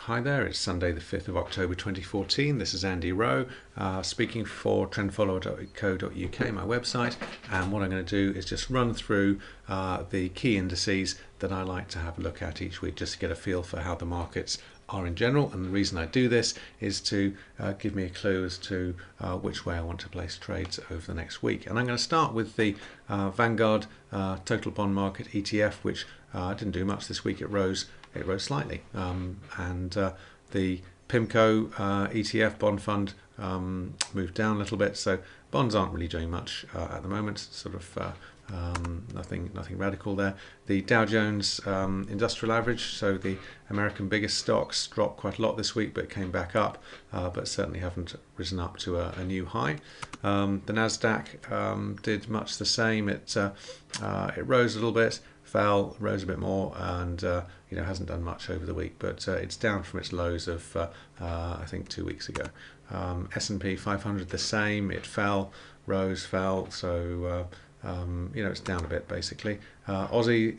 Hi there, it's Sunday the 5th of October 2014. This is Andy Rowe speaking for trendfollower.co.uk, my website, and what I'm going to do is just run through the key indices that I like to have a look at each week just to get a feel for how the markets are in general. And the reason I do this is to give me a clue as to which way I want to place trades over the next week. And I'm going to start with the Vanguard Total Bond Market ETF, which didn't do much this week. It rose slightly, and the PIMCO ETF bond fund moved down a little bit. So bonds aren't really doing much at the moment. Sort of nothing radical there. The Dow Jones Industrial Average, so the American biggest stocks, dropped quite a lot this week, but came back up, but certainly haven't risen up to a new high. The Nasdaq did much the same. It rose a little bit, fell, rose a bit more, and hasn't done much over the week, but it's down from its lows of I think 2 weeks ago. S&P 500 the same. It fell, rose, fell, so it's down a bit basically. Aussie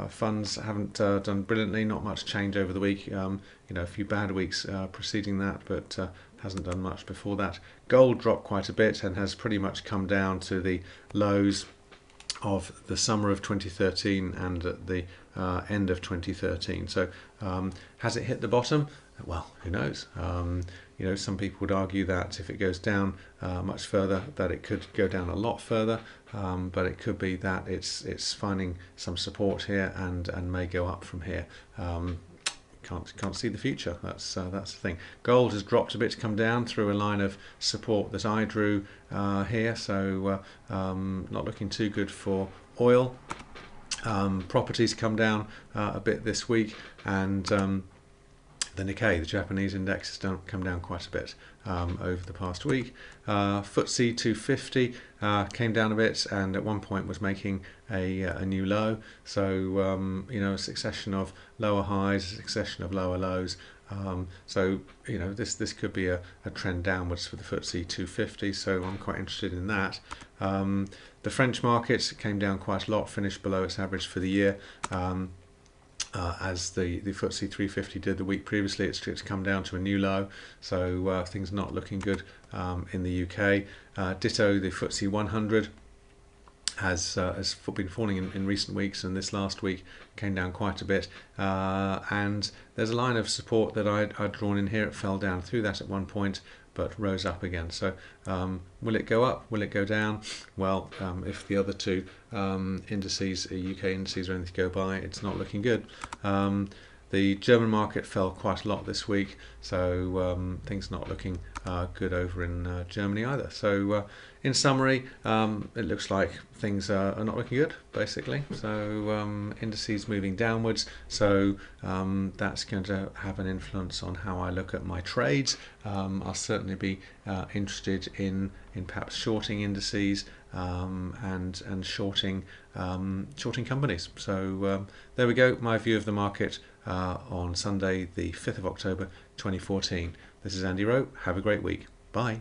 funds haven't done brilliantly. Not much change over the week. A few bad weeks preceding that, but hasn't done much before that. Gold dropped quite a bit and has pretty much come down to the lows of the summer of 2013 and at the end of 2013. So has it hit the bottom? Well, who knows? Some people would argue that if it goes down much further, that it could go down a lot further, but it could be that it's finding some support here and may go up from here. Can't see the future. That's the thing. Gold has dropped a bit to come down through a line of support that I drew here, so not looking too good for oil. Properties come down a bit this week, and the Nikkei, the Japanese index, has come down quite a bit over the past week. FTSE 250 came down a bit, and at one point was making a new low. So a succession of lower highs, a succession of lower lows. So this could be a trend downwards for the FTSE 250. So I'm quite interested in that. The French market came down quite a lot, finished below its average for the year. As the FTSE 350 did the week previously. It's come down to a new low, so things not looking good in the UK. Ditto, the FTSE 100 has been falling in recent weeks, and this last week came down quite a bit. And there's a line of support that I'd drawn in here. It fell down through that at one point, but rose up again. So will it go up? Will it go down? Well, if the other two indices, UK indices, are anything to go by, it's not looking good. The German market fell quite a lot this week, so things not looking good over in Germany either. So in summary, it looks like things are not looking good, basically. So indices moving downwards, so that's going to have an influence on how I look at my trades. I'll certainly be interested in perhaps shorting indices and shorting companies. So there we go, my view of the market on Sunday the 5th of October 2014. This is Andy Rowe. Have a great week. Bye.